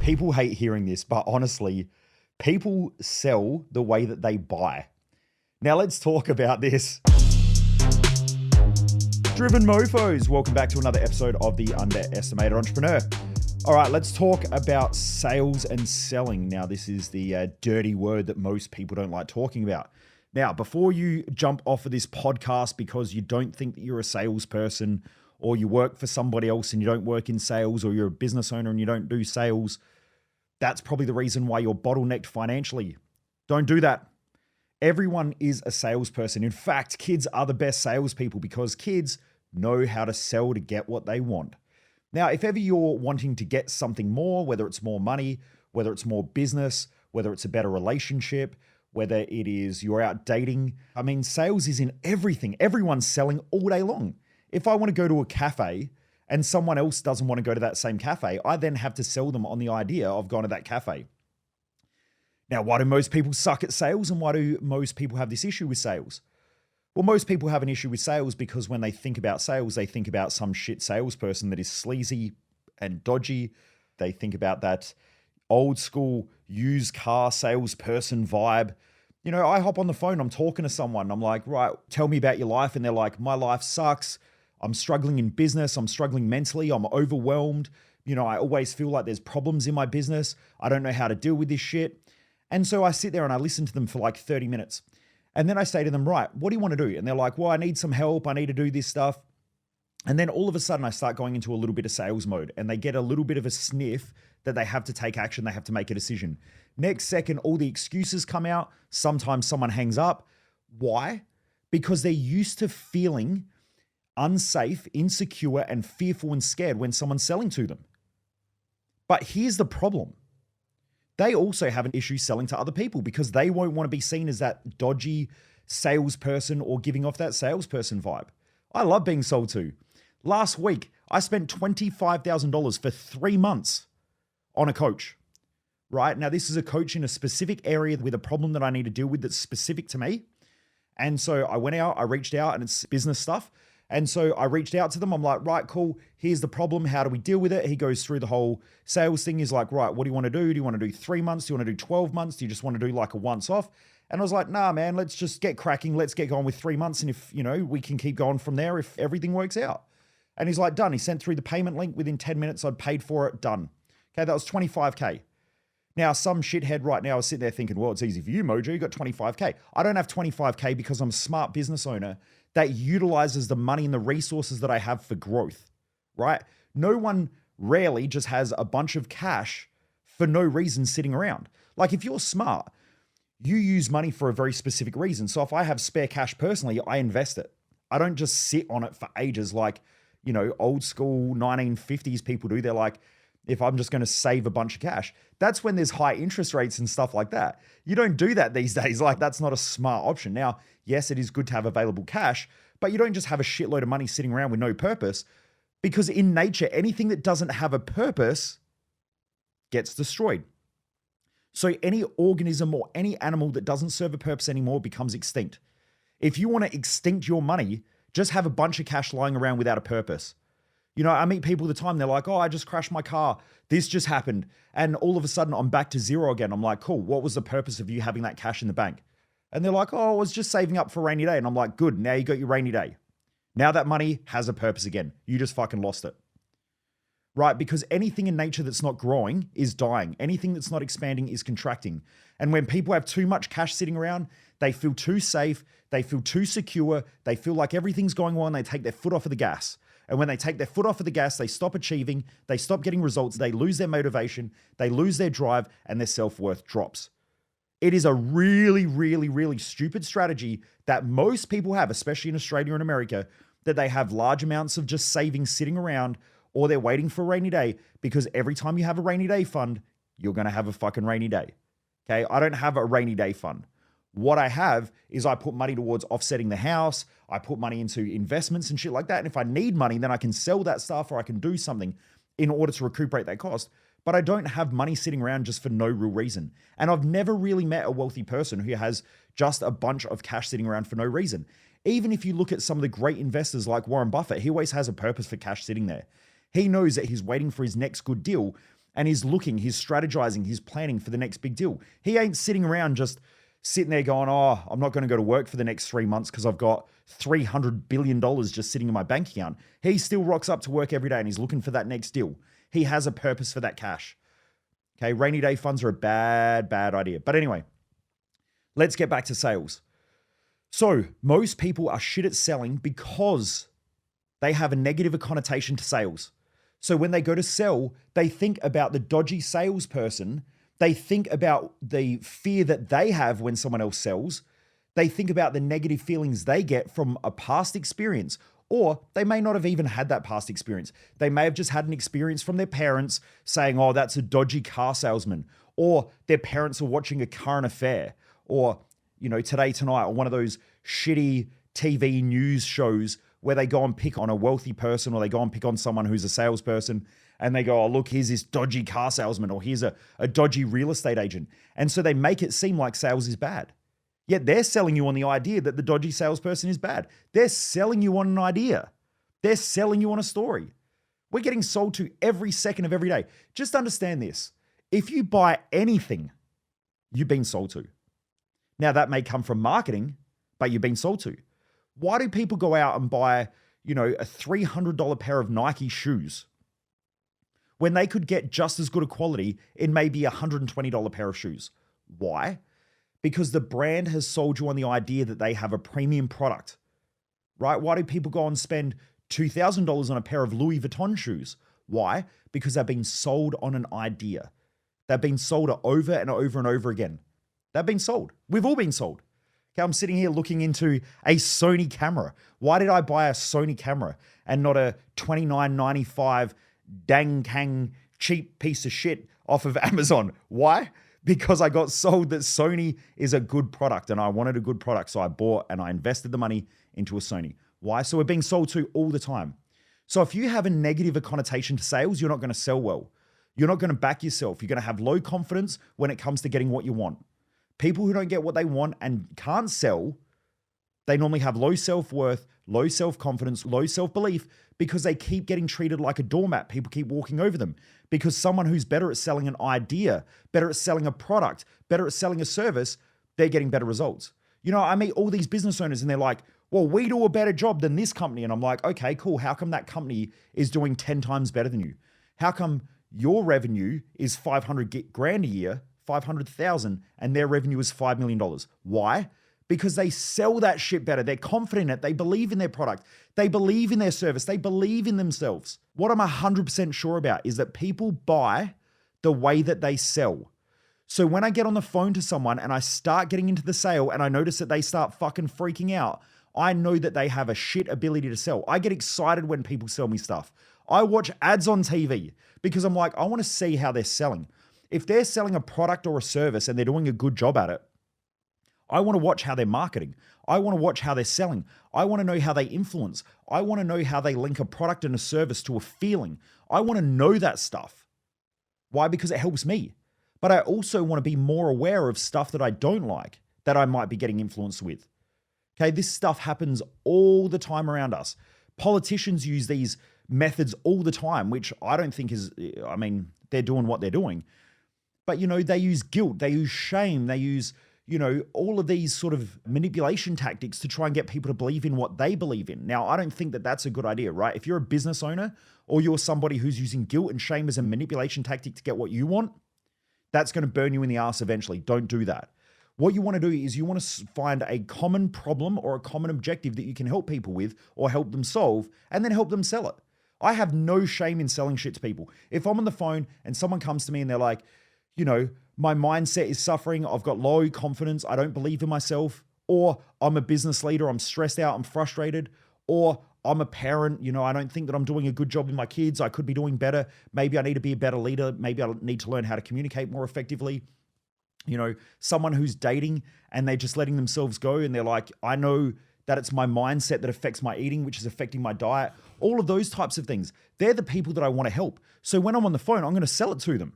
People hate hearing this, but honestly, people sell the way that they buy. Now let's talk about this. Driven mofos, welcome back to another episode of The Underestimated Entrepreneur. All right, let's talk about sales and selling. Now, this is the dirty word that most people don't like talking about. Now, before you jump off of this podcast because you don't think that you're a salesperson, or you work for somebody else and you don't work in sales, or you're a business owner and you don't do sales, that's probably the reason why you're bottlenecked financially. Don't do that. Everyone is a salesperson. In fact, kids are the best salespeople because kids know how to sell to get what they want. Now, if ever you're wanting to get something more, whether it's more money, whether it's more business, whether it's a better relationship, whether it is you're out dating, I mean, sales is in everything. Everyone's selling all day long. If I want to go to a cafe and someone else doesn't want to go to that same cafe, I then have to sell them on the idea of going to that cafe. Now, why do most people suck at sales and why do most people have this issue with sales? Well, most people have an issue with sales because when they think about sales, they think about some shit salesperson that is sleazy and dodgy. They think about that old school used car salesperson vibe. You know, I hop on the phone, I'm talking to someone, I'm like, right, tell me about your life. And they're like, my life sucks. I'm struggling in business. I'm struggling mentally. I'm overwhelmed. You know, I always feel like there's problems in my business. I don't know how to deal with this shit. And so I sit there and I listen to them for like 30 minutes. And then I say to them, right, what do you want to do? And they're like, well, I need some help. I need to do this stuff. And then all of a sudden I start going into a little bit of sales mode and they get a little bit of a sniff that they have to take action. They have to make a decision. Next second, all the excuses come out. Sometimes someone hangs up. Why? Because they're used to feeling unsafe, insecure, and fearful and scared when someone's selling to them. But here's the problem. They also have an issue selling to other people because they won't want to be seen as that dodgy salesperson or giving off that salesperson vibe. I love being sold to. Last week, I spent $25,000 for 3 months on a coach, right? Now, this is a coach in a specific area with a problem that I need to deal with that's specific to me. And so I went out, I reached out, and it's business stuff. And so I reached out to them. I'm like, right, cool. Here's the problem. How do we deal with it? He goes through the whole sales thing. He's like, right, what do you want to do? Do you want to do 3 months? Do you want to do 12 months? Do you just want to do like a once off? And I was like, nah, man, let's just get cracking. Let's get going with 3 months. And if, you know, we can keep going from there if everything works out. And he's like, done. He sent through the payment link within 10 minutes. I'd paid for it. Done. Okay. That was 25K. Now, some shithead right now is sitting there thinking, well, it's easy for you, Mojo. You got 25K. I don't have 25K because I'm a smart business owner that utilizes the money and the resources that I have for growth, right? No one rarely just has a bunch of cash for no reason sitting around. Like if you're smart, you use money for a very specific reason. So if I have spare cash personally, I invest it. I don't just sit on it for ages like, you know, old school 1950s people do. They're like, if I'm just going to save a bunch of cash, that's when there's high interest rates and stuff like that. You don't do that these days. Like that's not a smart option. Now, yes, it is good to have available cash, but you don't just have a shitload of money sitting around with no purpose because in nature, anything that doesn't have a purpose gets destroyed. So any organism or any animal that doesn't serve a purpose anymore becomes extinct. If you want to extinct your money, just have a bunch of cash lying around without a purpose. You know, I meet people all the time. They're like, oh, I just crashed my car. This just happened. And all of a sudden I'm back to zero again. I'm like, cool. What was the purpose of you having that cash in the bank? And they're like, oh, I was just saving up for a rainy day. And I'm like, good. Now you got your rainy day. Now that money has a purpose again. You just fucking lost it. Right? Because anything in nature that's not growing is dying. Anything that's not expanding is contracting. And when people have too much cash sitting around, they feel too safe. They feel too secure. They feel like everything's going well and they take their foot off of the gas. And when they take their foot off of the gas, they stop achieving, they stop getting results, they lose their motivation, they lose their drive, and their self-worth drops. It is a really, really, really stupid strategy that most people have, especially in Australia and America, that they have large amounts of just savings sitting around or they're waiting for a rainy day because every time you have a rainy day fund, you're going to have a fucking rainy day. Okay, I don't have a rainy day fund. What I have is I put money towards offsetting the house. I put money into investments and shit like that. And if I need money, then I can sell that stuff or I can do something in order to recuperate that cost. But I don't have money sitting around just for no real reason. And I've never really met a wealthy person who has just a bunch of cash sitting around for no reason. Even if you look at some of the great investors like Warren Buffett, he always has a purpose for cash sitting there. He knows that he's waiting for his next good deal. and he's looking, he's strategizing, he's planning for the next big deal. He ain't sitting around just sitting there going, oh, I'm not going to go to work for the next 3 months because I've got $300 billion just sitting in my bank account. He still rocks up to work every day and he's looking for that next deal. He has a purpose for that cash. Okay, rainy day funds are a bad idea. But anyway, let's get back to sales. So most people are shit at selling because they have a negative connotation to sales. So when they go to sell, they think about the dodgy salesperson. They think about the fear that they have when someone else sells. They think about the negative feelings they get from a past experience, or they may not have even had that past experience. They may have just had an experience from their parents saying, oh, that's a dodgy car salesman, or their parents are watching a current affair, or, Today Tonight, or one of those shitty TV news shows where they go and pick on a wealthy person, or they go and pick on someone who's a salesperson, and they go, oh, look, here's this dodgy car salesman, or here's a dodgy real estate agent. And so they make it seem like sales is bad. Yet they're selling you on the idea that the dodgy salesperson is bad. They're selling you on an idea. They're selling you on a story. We're getting sold to every second of every day. Just understand this. If you buy anything, you've been sold to. Now, that may come from marketing, but you've been sold to. Why do people go out and buy, a $300 pair of Nike shoes when they could get just as good a quality in maybe a $120 pair of shoes? Why? Because the brand has sold you on the idea that they have a premium product, right? Why do people go and spend $2,000 on a pair of Louis Vuitton shoes? Why? Because they've been sold on an idea. They've been sold over and over and over again. They've been sold. We've all been sold. Okay, I'm sitting here looking into a Sony camera. Why did I buy a Sony camera and not a $29.95 dang kang cheap piece of shit off of Amazon? Why? Because I got sold that Sony is a good product and I wanted a good product. So I bought and I invested the money into a Sony. Why? So we're being sold to all the time. So if you have a negative connotation to sales, you're not going to sell well. You're not going to back yourself. You're going to have low confidence when it comes to getting what you want. People who don't get what they want and can't sell, they normally have low self-worth, low self-confidence, low self-belief because they keep getting treated like a doormat. People keep walking over them because someone who's better at selling an idea, better at selling a product, better at selling a service, they're getting better results. I meet all these business owners and they're like, well, we do a better job than this company. And I'm like, okay, cool. How come that company is doing 10 times better than you? How come your revenue is 500 grand a year, 500,000, and their revenue is $5 million? Why? Because they sell that shit better. They're confident in it. They believe in their product. They believe in their service. They believe in themselves. What I'm 100% sure about is that people buy the way that they sell. So when I get on the phone to someone and I start getting into the sale and I notice that they start fucking freaking out, I know that they have a shit ability to sell. I get excited when people sell me stuff. I watch ads on TV because I'm like, I want to see how they're selling. If they're selling a product or a service and they're doing a good job at it, I want to watch how they're marketing. I want to watch how they're selling. I want to know how they influence. I want to know how they link a product and a service to a feeling. I want to know that stuff. Why? Because it helps me. But I also want to be more aware of stuff that I don't like, that I might be getting influenced with. Okay, this stuff happens all the time around us. Politicians use these methods all the time, which I don't think is, they're doing what they're doing. But, they use guilt, they use shame, they use, all of these sort of manipulation tactics to try and get people to believe in what they believe in. Now, I don't think that that's a good idea, right? If you're a business owner or you're somebody who's using guilt and shame as a manipulation tactic to get what you want, that's going to burn you in the ass eventually. Don't do that. What you want to do is you want to find a common problem or a common objective that you can help people with or help them solve and then help them sell it. I have no shame in selling shit to people. If I'm on the phone and someone comes to me and they're like, my mindset is suffering, I've got low confidence, I don't believe in myself, or I'm a business leader, I'm stressed out, I'm frustrated, or I'm a parent, I don't think that I'm doing a good job with my kids, I could be doing better, maybe I need to be a better leader, maybe I need to learn how to communicate more effectively. Someone who's dating and they're just letting themselves go and they're like, I know that it's my mindset that affects my eating, which is affecting my diet, all of those types of things. They're the people that I want to help. So when I'm on the phone, I'm going to sell it to them.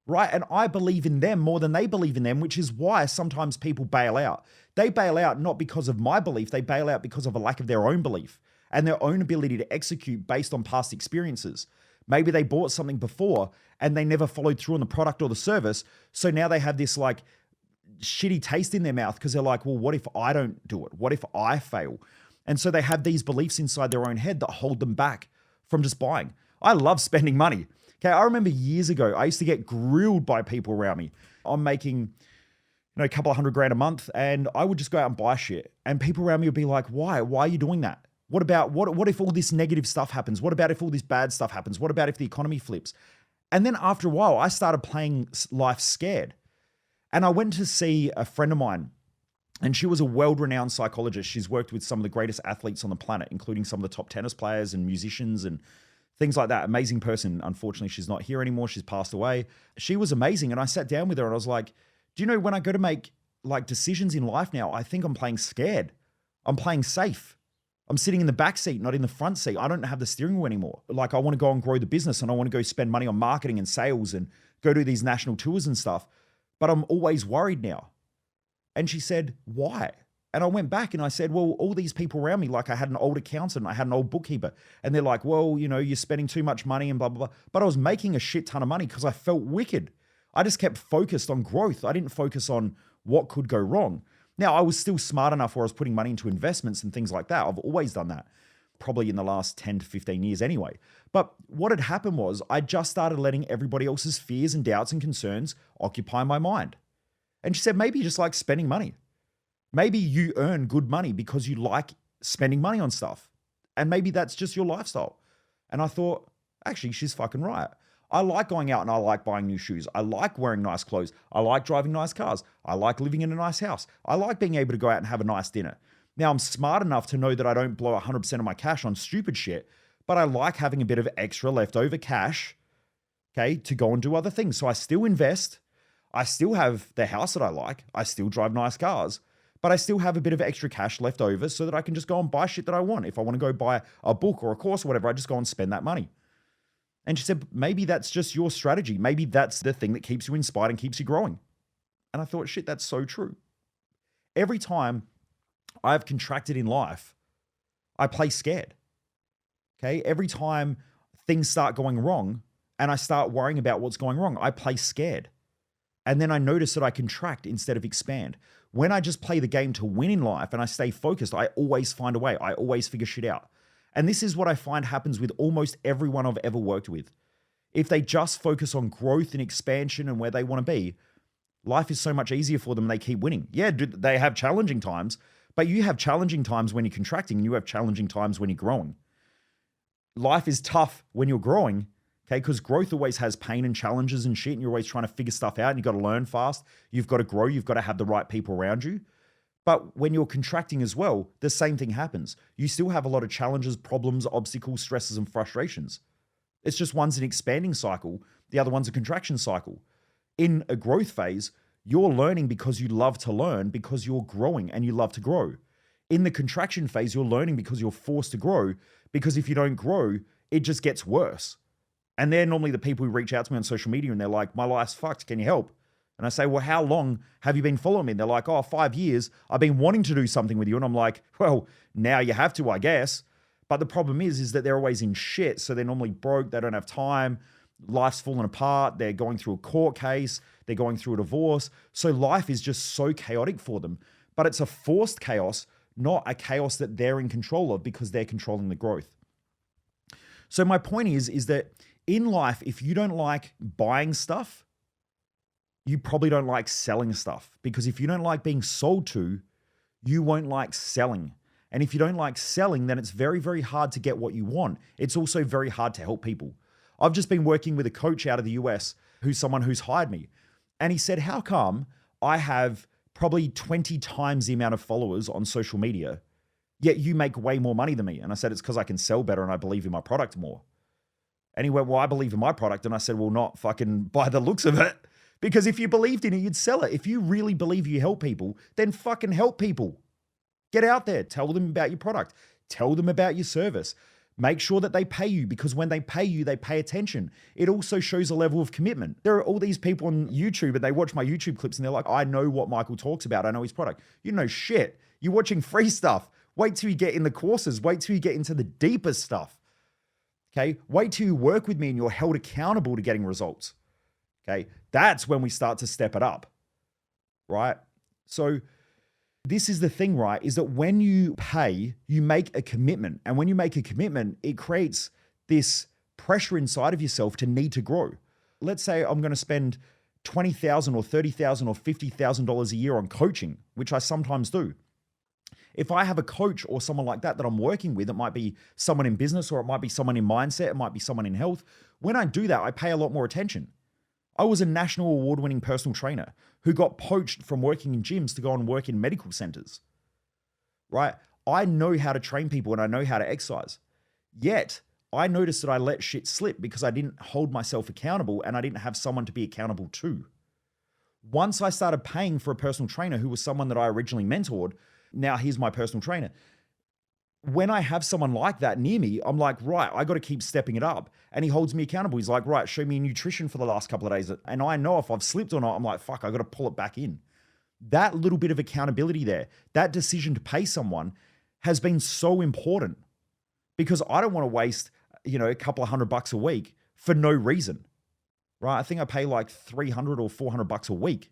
Right? And I believe in them more than they believe in them, which is why sometimes people bail out. They bail out not because of my belief, they bail out because of a lack of their own belief and their own ability to execute based on past experiences. Maybe they bought something before and they never followed through on the product or the service. So now they have this like shitty taste in their mouth because they're like, well, what if I don't do it? What if I fail? And so they have these beliefs inside their own head that hold them back from just buying. I love spending money. Okay, I remember years ago, I used to get grilled by people around me. I'm making a couple of $100,000 a month, and I would just go out and buy shit. And people around me would be like, why? Why are you doing that? What if all this negative stuff happens? What about if all this bad stuff happens? What about if the economy flips? And then after a while, I started playing life scared. And I went to see a friend of mine, and she was a world-renowned psychologist. She's worked with some of the greatest athletes on the planet, including some of the top tennis players and musicians and things like that. Amazing person. Unfortunately, she's not here anymore. She's passed away. She was amazing. And I sat down with her and I was like, do you know, when I go to make like decisions in life now, I think I'm playing scared. I'm playing safe. I'm sitting in the back seat, not in the front seat. I don't have the steering wheel anymore. Like I want to go and grow the business and I want to go spend money on marketing and sales and go do these national tours and stuff. But I'm always worried now. And she said, why? And I went back and I said, well, all these people around me, like I had an old accountant, I had an old bookkeeper, and they're like, well, you're spending too much money and blah, blah, blah. But I was making a shit ton of money because I felt wicked. I just kept focused on growth. I didn't focus on what could go wrong. Now, I was still smart enough where I was putting money into investments and things like that. I've always done that, probably in the last 10 to 15 years anyway. But what had happened was I just started letting everybody else's fears and doubts and concerns occupy my mind. And she said, maybe you just like spending money. Maybe you earn good money because you like spending money on stuff. And maybe that's just your lifestyle. And I thought, actually, she's fucking right. I like going out and I like buying new shoes. I like wearing nice clothes. I like driving nice cars. I like living in a nice house. I like being able to go out and have a nice dinner. Now, I'm smart enough to know that I don't blow 100% of my cash on stupid shit, but I like having a bit of extra leftover cash, okay, to go and do other things. So I still invest. I still have the house that I like. I still drive nice cars, but I still have a bit of extra cash left over so that I can just go and buy shit that I want. If I want to go buy a book or a course or whatever, I just go and spend that money. And she said, maybe that's just your strategy. Maybe that's the thing that keeps you inspired and keeps you growing. And I thought, shit, that's so true. Every time I've contracted in life, I play scared. Okay. Every time things start going wrong and I start worrying about what's going wrong, I play scared. And then I notice that I contract instead of expand. When I just play the game to win in life and I stay focused, I always find a way. I always figure shit out. And this is what I find happens with almost everyone I've ever worked with. If they just focus on growth and expansion and where they want to be, life is so much easier for them and they keep winning. Yeah, they have challenging times, but you have challenging times when you're contracting and you have challenging times when you're growing. Life is tough when you're growing, okay? Because growth always has pain and challenges and shit, and you're always trying to figure stuff out and you've got to learn fast. You've got to grow. You've got to have the right people around you. But when you're contracting as well, the same thing happens. You still have a lot of challenges, problems, obstacles, stresses, and frustrations. It's just one's an expanding cycle, the other one's a contraction cycle. In a growth phase, you're learning because you love to learn, because you're growing and you love to grow. In the contraction phase, you're learning because you're forced to grow, because if you don't grow, it just gets worse. And they're normally the people who reach out to me on social media and they're like, my life's fucked, can you help? And I say, well, how long have you been following me? And they're like, 5 years. I've been wanting to do something with you. And I'm like, well, now you have to, I guess. But the problem is that they're always in shit. So they're normally broke. They don't have time. Life's falling apart. They're going through a court case. They're going through a divorce. So life is just so chaotic for them. But it's a forced chaos, not a chaos that they're in control of because they're controlling the growth. So my point is that in life, if you don't like buying stuff, you probably don't like selling stuff, because if you don't like being sold to, you won't like selling. And if you don't like selling, then it's very, very hard to get what you want. It's also very hard to help people. I've just been working with a coach out of the US who's someone who's hired me. And he said, how come I have probably 20 times the amount of followers on social media, yet you make way more money than me? And I said, it's because I can sell better and I believe in my product more. And he went, well, I believe in my product. And I said, well, not fucking by the looks of it. Because if you believed in it, you'd sell it. If you really believe you help people, then fucking help people. Get out there. Tell them about your product. Tell them about your service. Make sure that they pay you, because when they pay you, they pay attention. It also shows a level of commitment. There are all these people on YouTube and they watch my YouTube clips and they're like, I know what Michael talks about. I know his product. You know shit. You're watching free stuff. Wait till you get in the courses. Wait till you get into the deeper stuff. Okay. Wait till you work with me and you're held accountable to getting results. Okay. That's when we start to step it up. Right. So this is the thing, right? Is that when you pay, you make a commitment. And when you make a commitment, it creates this pressure inside of yourself to need to grow. Let's say I'm going to spend $20,000 or $30,000 or $50,000 a year on coaching, which I sometimes do. If I have a coach or someone like that I'm working with, it might be someone in business or it might be someone in mindset, it might be someone in health. When I do that, I pay a lot more attention. I was a national award-winning personal trainer who got poached from working in gyms to go and work in medical centers, right? I know how to train people and I know how to exercise. Yet, I noticed that I let shit slip because I didn't hold myself accountable and I didn't have someone to be accountable to. Once I started paying for a personal trainer who was someone that I originally mentored, now he's my personal trainer. When I have someone like that near me, I'm like, right, I got to keep stepping it up. And he holds me accountable. He's like, right, show me nutrition for the last couple of days. And I know if I've slipped or not, I'm like, fuck, I got to pull it back in. That little bit of accountability there, that decision to pay someone has been so important because I don't want to waste, a couple of $100 a week for no reason, right? I think I pay like $300 or $400 a week.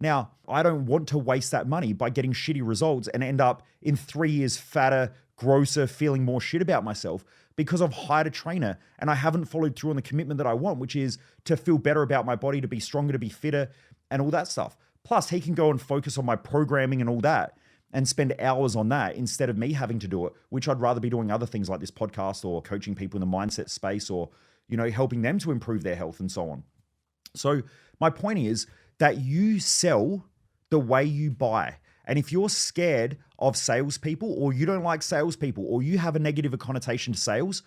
Now, I don't want to waste that money by getting shitty results and end up in 3 years fatter, grosser, feeling more shit about myself because I've hired a trainer and I haven't followed through on the commitment that I want, which is to feel better about my body, to be stronger, to be fitter, and all that stuff. Plus, he can go and focus on my programming and all that and spend hours on that instead of me having to do it, which I'd rather be doing other things like this podcast or coaching people in the mindset space or, helping them to improve their health and so on. So my point is that you sell the way you buy. And if you're scared of salespeople or you don't like salespeople or you have a negative connotation to sales,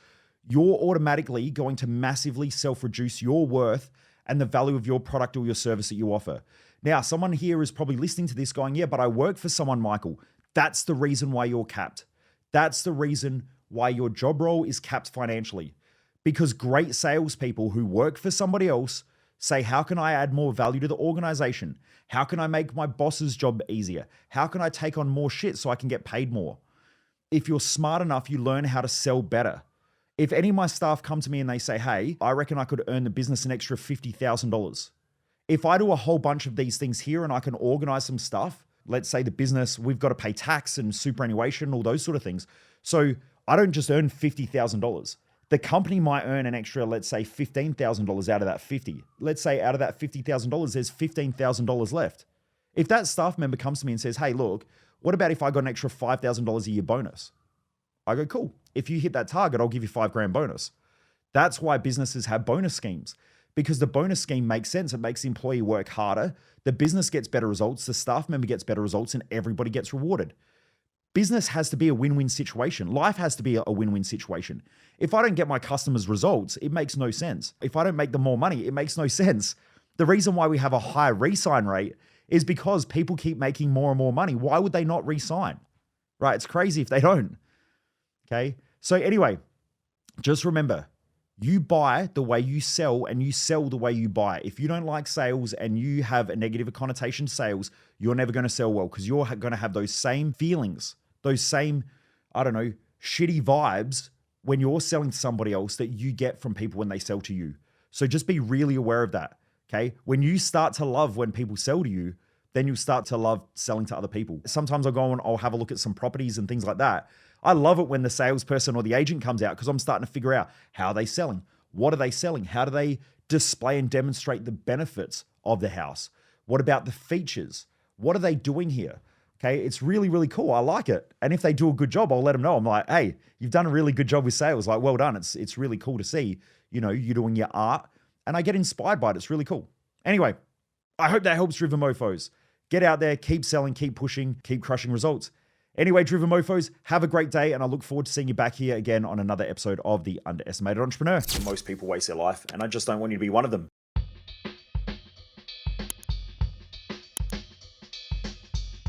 you're automatically going to massively self-reduce your worth and the value of your product or your service that you offer. Now, someone here is probably listening to this going, yeah, but I work for someone, Michael. That's the reason why you're capped. That's the reason why your job role is capped financially. Because great salespeople who work for somebody else say, how can I add more value to the organization? How can I make my boss's job easier? How can I take on more shit so I can get paid more? If you're smart enough, you learn how to sell better. If any of my staff come to me and they say, hey, I reckon I could earn the business an extra $50,000. If I do a whole bunch of these things here and I can organize some stuff, let's say the business, we've got to pay tax and superannuation, all those sort of things. So I don't just earn $50,000. The company might earn an extra, let's say $15,000 out of that 50. Let's say out of that $50,000, there's $15,000 left. If that staff member comes to me and says, hey, look, what about if I got an extra $5,000 a year bonus? I go, cool. If you hit that target, I'll give you $5,000 bonus. That's why businesses have bonus schemes, because the bonus scheme makes sense. It makes the employee work harder. The business gets better results. The staff member gets better results and everybody gets rewarded. Business has to be a win-win situation. Life has to be a win-win situation. If I don't get my customers results, it makes no sense. If I don't make them more money, it makes no sense. The reason why we have a high re-sign rate is because people keep making more and more money. Why would they not re-sign? Right? It's crazy if they don't. Okay. So anyway, just remember, you buy the way you sell and you sell the way you buy. If you don't like sales and you have a negative connotation to sales, you're never going to sell well because you're going to have those same feelings, those same, shitty vibes when you're selling to somebody else that you get from people when they sell to you. So just be really aware of that. Okay. When you start to love when people sell to you, then you'll start to love selling to other people. Sometimes I'll go and I'll have a look at some properties and things like that. I love it when the salesperson or the agent comes out because I'm starting to figure out how are they selling? What are they selling? How do they display and demonstrate the benefits of the house? What about the features? What are they doing here? Okay, it's really, really cool. I like it. And if they do a good job, I'll let them know. I'm like, hey, you've done a really good job with sales. Like, well done. It's really cool to see, you doing your art. And I get inspired by it. It's really cool. Anyway, I hope that helps Driven Mofos. Get out there, keep selling, keep pushing, keep crushing results. Anyway, Driven Mofos, have a great day, and I look forward to seeing you back here again on another episode of The Underestimated Entrepreneur. Most people waste their life, and I just don't want you to be one of them.